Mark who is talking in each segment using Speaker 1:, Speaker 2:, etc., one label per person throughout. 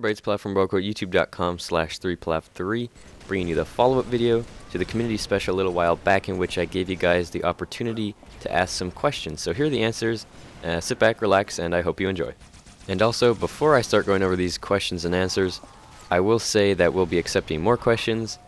Speaker 1: everybody, it's Plav from BowEcho, youtube.com/3plav3, bringing you the follow-up video to the community special a little while back in which I gave you guys the opportunity to ask some questions. So here are the answers. Sit back, relax, and I hope you enjoy. And also, before I start going over these questions and answers, I will say that we'll be accepting more questions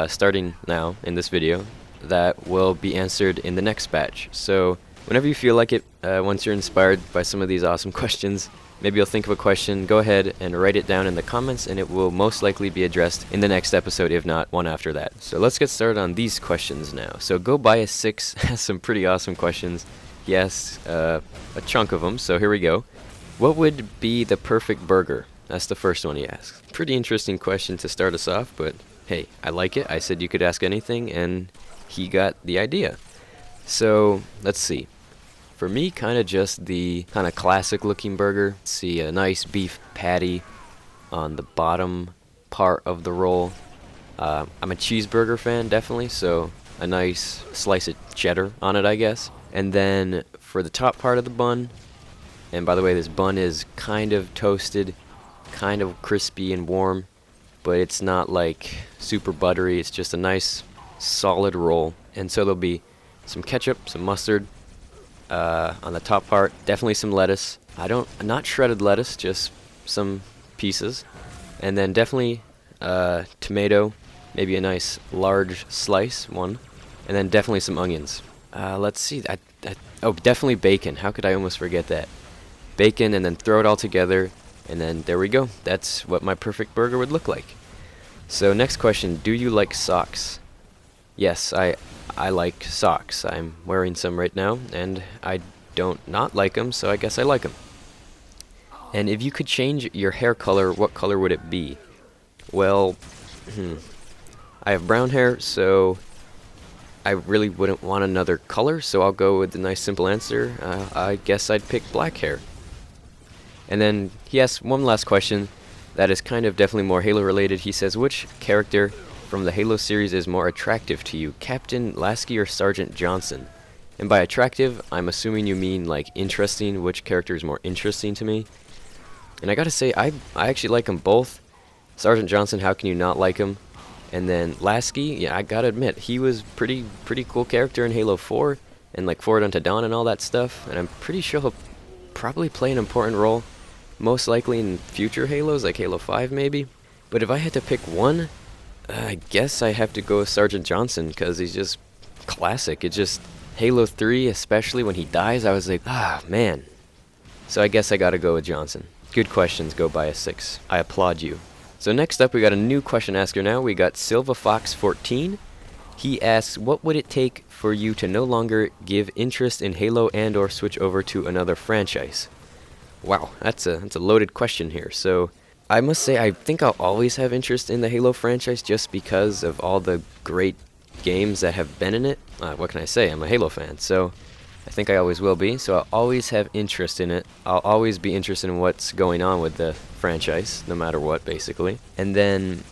Speaker 1: starting now in this video that will be answered in the next batch. So whenever you feel like it, once you're inspired by some of these awesome questions, maybe you'll think of a question, go ahead and write it down in the comments, and it will most likely be addressed in the next episode, if not one after that. So let's get started on these questions now. So GoBuyA6 has some pretty awesome questions. He asked a chunk of them, so here we go. What would be the perfect burger? That's the first one he asked. Pretty interesting question to start us off, but hey, I like it. I said you could ask anything, and he got the idea. So let's see. For me, kind of just the kind of classic looking burger. See a nice beef patty on the bottom part of the roll. I'm a cheeseburger fan, definitely, so a nice slice of cheddar on it, I guess. And then for the top part of the bun, and by the way, this bun is kind of toasted, kind of crispy and warm, but it's not like super buttery. It's just a nice solid roll. And so there'll be some ketchup, some mustard, on the top part, definitely some lettuce. Not shredded lettuce, just some pieces. And then definitely tomato, maybe a nice large slice, one. And then definitely some onions. Let's see, oh, definitely bacon. How could I almost forget that? Bacon, and then throw it all together, and then there we go. That's what my perfect burger would look like. So next question, do you like socks? Yes, I like socks. I'm wearing some right now, and I don't not like them, so I guess I like them. And if you could change your hair color, what color would it be? Well, I have brown hair, so I really wouldn't want another color, so I'll go with the nice simple answer. I guess I'd pick black hair. And then he asks one last question that is kind of definitely more Halo related. He says, which character from the Halo series is more attractive to you, Captain Lasky or Sergeant Johnson? And by attractive, I'm assuming you mean like interesting, which character is more interesting to me. And I gotta say, I actually like them both. Sergeant Johnson, how can you not like him? And then Lasky, yeah, I gotta admit, he was pretty cool character in Halo 4, and like Forward Unto Dawn and all that stuff, and I'm pretty sure he'll probably play an important role, most likely in future Halos, like Halo 5 maybe. But if I had to pick one, I guess I have to go with Sergeant Johnson, because he's just classic. It's just Halo 3, especially when he dies, I was like, ah, man. So I guess I gotta go with Johnson. Good questions, GoBuyA6. I applaud you. So next up, we got a new question asker now. We got SilvaFox14. He asks, what would it take for you to no longer give interest in Halo and or switch over to another franchise? Wow, that's a loaded question here. So I must say, I think I'll always have interest in the Halo franchise just because of all the great games that have been in it. What can I say? I'm a Halo fan, so I think I always will be. So I'll always have interest in it. I'll always be interested in what's going on with the franchise, no matter what, basically. And then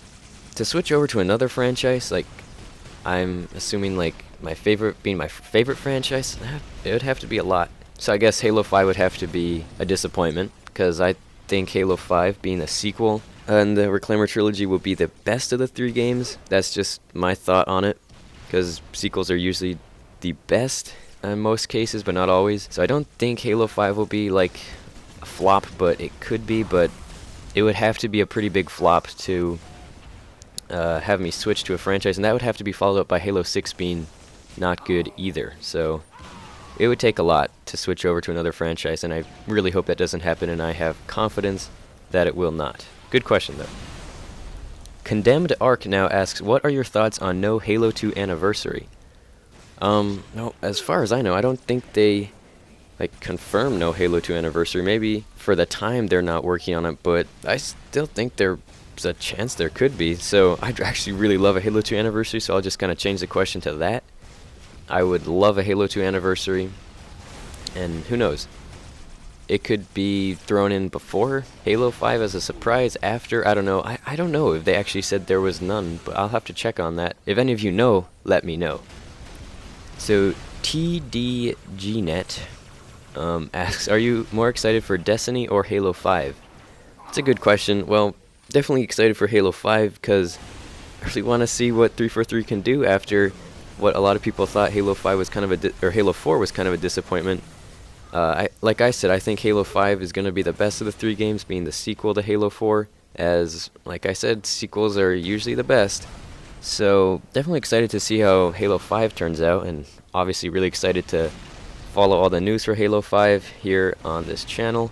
Speaker 1: to switch over to another franchise, like I'm assuming like my favorite franchise, it would have to be a lot. So I guess Halo 5 would have to be a disappointment, because I think Halo 5 being a sequel and the Reclaimer trilogy will be the best of the 3 games. That's just my thought on it, because sequels are usually the best in most cases, but not always. So I don't think Halo 5 will be like a flop, but it could be, but it would have to be a pretty big flop to have me switch to a franchise, and that would have to be followed up by Halo 6 being not good either. So it would take a lot to switch over to another franchise, and I really hope that doesn't happen, and I have confidence that it will not. Good question, though. Condemned Ark now asks, what are your thoughts on no Halo 2 anniversary? No, as far as I know, I don't think they confirmed no Halo 2 anniversary. Maybe for the time they're not working on it, but I still think there's a chance there could be. So I'd actually really love a Halo 2 anniversary, so I'll just kind of change the question to that. I would love a Halo 2 anniversary, and who knows, it could be thrown in before Halo 5 as a surprise, after, I don't know. I don't know if they actually said there was none, but I'll have to check on that. If any of you know, let me know. So TDGNet asks, are you more excited for Destiny or Halo 5? It's a good question. Well, definitely excited for Halo 5 because I really want to see what 343 can do after what a lot of people thought Halo 5 was kind of or Halo 4 was kind of a disappointment. Like I said, I think Halo 5 is going to be the best of the 3 games, being the sequel to Halo 4, as, like I said, sequels are usually the best. So, definitely excited to see how Halo 5 turns out, and obviously really excited to follow all the news for Halo 5 here on this channel.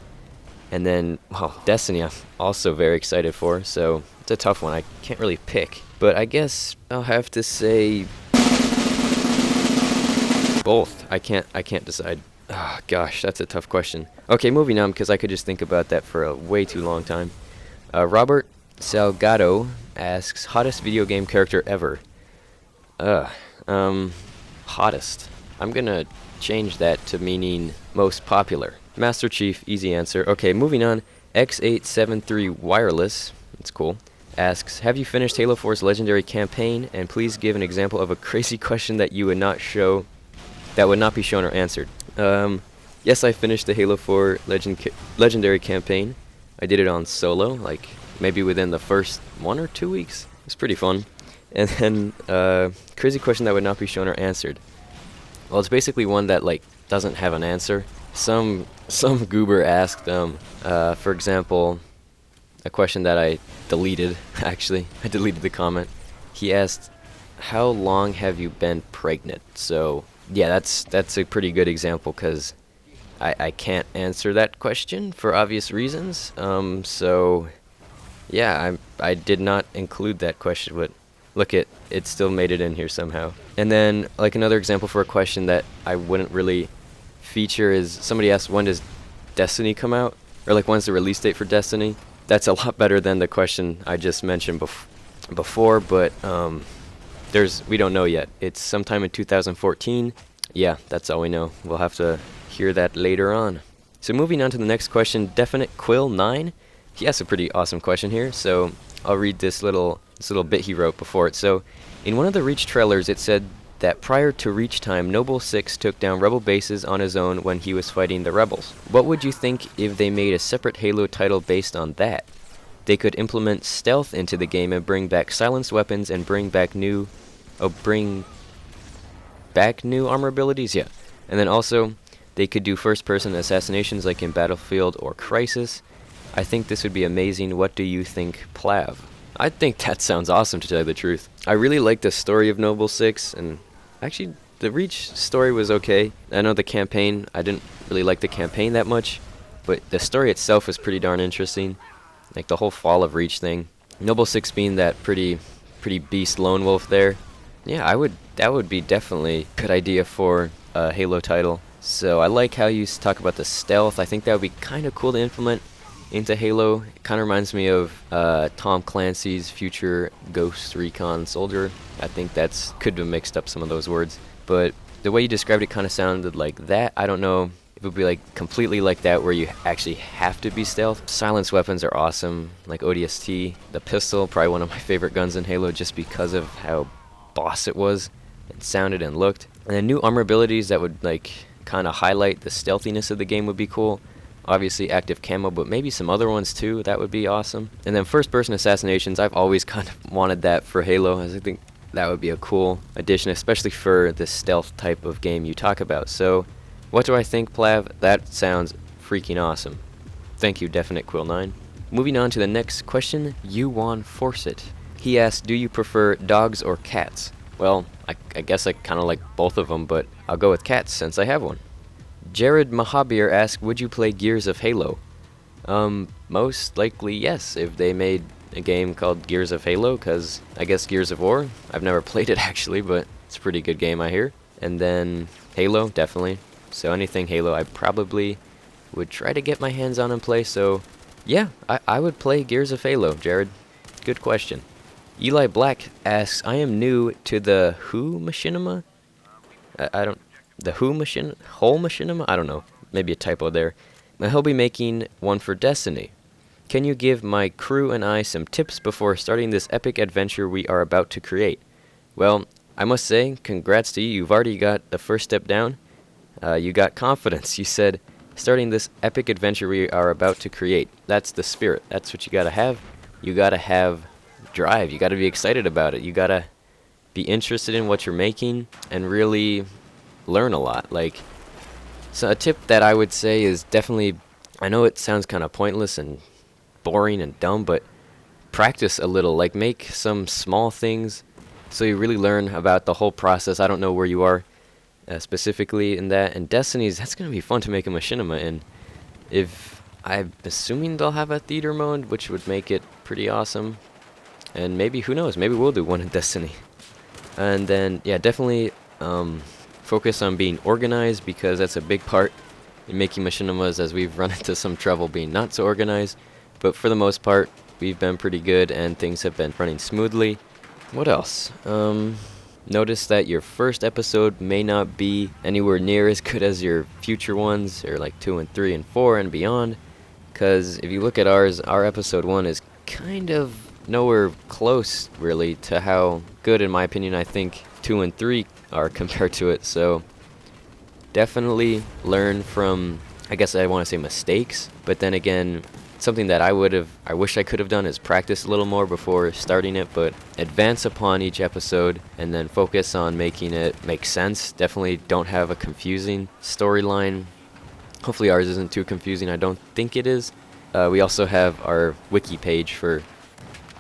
Speaker 1: And then, well, Destiny I'm also very excited for, so it's a tough one. I can't really pick. But I guess I'll have to say both. I can't decide. Oh, gosh, that's a tough question. Okay, moving on, because I could just think about that for a way too long time. Robert Salgado asks, hottest video game character ever? Hottest. I'm gonna change that to meaning most popular. Master Chief, easy answer. Okay, moving on. X873 Wireless, that's cool, asks, have you finished Halo 4's legendary campaign? And please give an example of a crazy question that you would not show, that would not be shown or answered. Yes, I finished the Halo 4 legendary campaign. I did it on solo, like maybe within the first 1 or 2 weeks. It was pretty fun. And then, crazy question that would not be shown or answered. Well, it's basically one that like doesn't have an answer. Some goober asked, for example, a question that I deleted. Actually, I deleted the comment. He asked, "How long have you been pregnant?" So yeah, that's a pretty good example because I can't answer that question for obvious reasons. So yeah, I did not include that question, but look, it still made it in here somehow. And then like another example for a question that I wouldn't really feature is somebody asked, when does Destiny come out, or like when's the release date for Destiny? That's a lot better than the question I just mentioned before, but we don't know yet. It's sometime in 2014. Yeah, that's all we know. We'll have to hear that later on. So moving on to the next question, Definite Quill 9. He has a pretty awesome question here, so I'll read this little bit he wrote before it. So, in one of the Reach trailers, it said that prior to Reach time, Noble 6 took down Rebel bases on his own when he was fighting the Rebels. What would you think if they made a separate Halo title based on that? They could implement stealth into the game and bring back silenced weapons and bring back new armor abilities? Yeah. And then also, they could do first-person assassinations like in Battlefield or Crisis. I think this would be amazing. What do you think, Plav? I think that sounds awesome, to tell you the truth. I really like the story of Noble 6, and actually, the Reach story was okay. I know the campaign, I didn't really like the campaign that much, but the story itself was pretty darn interesting. Like the whole fall of Reach thing. Noble 6 being that pretty beast lone wolf there. Yeah, that would be definitely a good idea for a Halo title. So I like how you talk about the stealth. I think that would be kind of cool to implement into Halo. It kind of reminds me of Tom Clancy's future Ghost Recon Soldier. I think that's could have mixed up some of those words, but the way you described it kind of sounded like that. I don't know if it would be like completely like that where you actually have to be stealth. Silenced weapons are awesome, like ODST. The pistol, probably one of my favorite guns in Halo just because of how boss it was. It sounded and looked. And then new armor abilities that would like kind of highlight the stealthiness of the game would be cool. Obviously active camo, but maybe some other ones too. That would be awesome. And then first-person assassinations. I've always kind of wanted that for Halo, as I think that would be a cool addition, especially for the stealth type of game you talk about. So, what do I think, Plav? That sounds freaking awesome. Thank you, Definite Quill 9. Moving on to the next question, Yuan Forset. He asked, do you prefer dogs or cats? Well, I guess I kind of like both of them, but I'll go with cats since I have one. Jared Mahabir asked, would you play Gears of Halo? Most likely yes, if they made a game called Gears of Halo, because I guess Gears of War, I've never played it actually, but it's a pretty good game I hear. And then Halo, definitely. So anything Halo I probably would try to get my hands on and play, so yeah, I would play Gears of Halo, Jared. Good question. Eli Black asks, I am new to the Whole Machinima? Whole Machinima? I don't know. Maybe a typo there. He'll be making one for Destiny. Can you give my crew and I some tips before starting this epic adventure we are about to create? Well, I must say, congrats to you. You've already got the first step down. You got confidence. You said, starting this epic adventure we are about to create. That's the spirit. That's what you gotta have. you gotta have drive. You gotta be excited about it. You gotta be interested in what you're making and really learn a lot. Like, so a tip that I would say is definitely, I know it sounds kind of pointless and boring and dumb, but practice a little. Like, make some small things so you really learn about the whole process. I don't know where you are specifically in that. And Destiny's, that's going to be fun to make a machinima in. If I'm assuming they'll have a theater mode, which would make it pretty awesome. And maybe, who knows, maybe we'll do one in Destiny. And then, yeah, definitely focus on being organized, because that's a big part in making machinimas, as we've run into some trouble being not so organized. But for the most part, we've been pretty good and things have been running smoothly. What else? Notice that your first episode may not be anywhere near as good as your future ones, or like 2 and 3 and 4 and beyond. Because if you look at ours, our episode 1 is kind of nowhere close, really, to how good, in my opinion, I think 2 and 3 are compared to it. So definitely learn from, I guess I want to say mistakes, but then again, something that I wish I could have done is practice a little more before starting it, but advance upon each episode and then focus on making it make sense. Definitely don't have a confusing storyline. Hopefully ours isn't too confusing. I don't think it is. We also have our wiki page for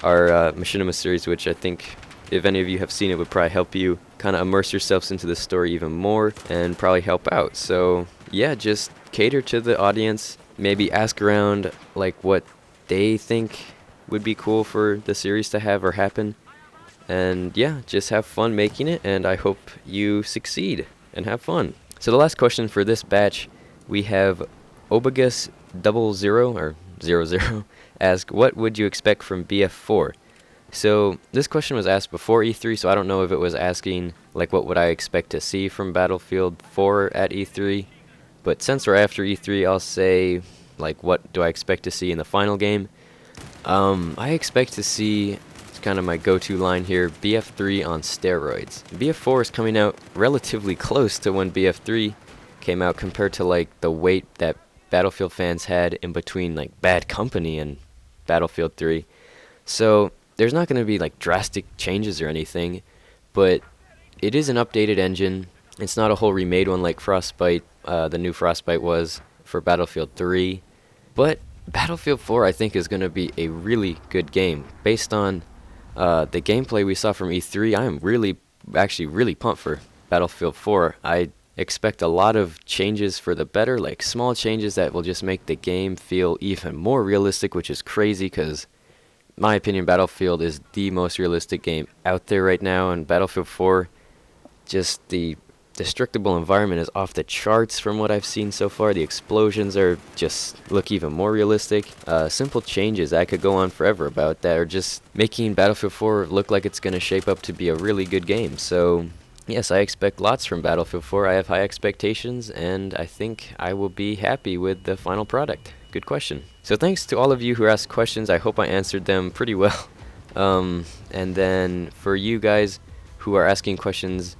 Speaker 1: our machinima series, which I think if any of you have seen it would probably help you kind of immerse yourselves into the story even more and probably help out. So yeah, just cater to the audience. Maybe ask around like what they think would be cool for the series to have or happen. And yeah, just have fun making it, and I hope you succeed and have fun. So the last question for this batch, we have Obagus00 or 00 ask, what would you expect from BF4? So this question was asked before E3, so I don't know if it was asking like what would I expect to see from Battlefield 4 at E3. But since we're after E3, I'll say, like, what do I expect to see in the final game? I expect to see, it's kind of my go-to line here, BF3 on steroids. BF4 is coming out relatively close to when BF3 came out, compared to, like, the wait that Battlefield fans had in between, like, Bad Company and Battlefield 3. So there's not going to be, like, drastic changes or anything, but it is an updated engine. It's not a whole remade one like Frostbite, the new Frostbite was for Battlefield 3. But Battlefield 4, I think, is going to be a really good game. Based on the gameplay we saw from E3, I am really pumped for Battlefield 4. I expect a lot of changes for the better, like small changes that will just make the game feel even more realistic, which is crazy because, in my opinion, Battlefield is the most realistic game out there right now, and Battlefield 4, just the destructible environment is off the charts from what I've seen so far. The explosions are just look even more realistic. Simple changes I could go on forever about that are just making Battlefield 4 look like it's going to shape up to be a really good game. So yes, I expect lots from Battlefield 4. I have high expectations, and I think I will be happy with the final product. Good question. So thanks to all of you who asked questions. I hope I answered them pretty well. And then for you guys who are asking questions,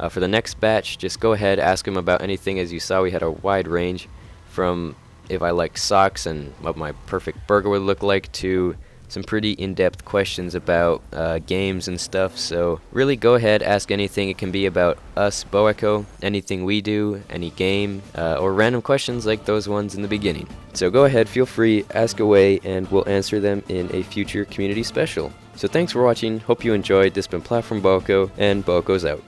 Speaker 1: for the next batch, just go ahead, ask them about anything. As you saw, we had a wide range from if I like socks and what my perfect burger would look like, to some pretty in-depth questions about games and stuff. So really go ahead, ask anything. It can be about us, BowEcho, anything we do, any game, or random questions like those ones in the beginning. So go ahead, feel free, ask away, and we'll answer them in a future community special. So thanks for watching, hope you enjoyed. This has been Platform BowEcho, and BowEcho's out.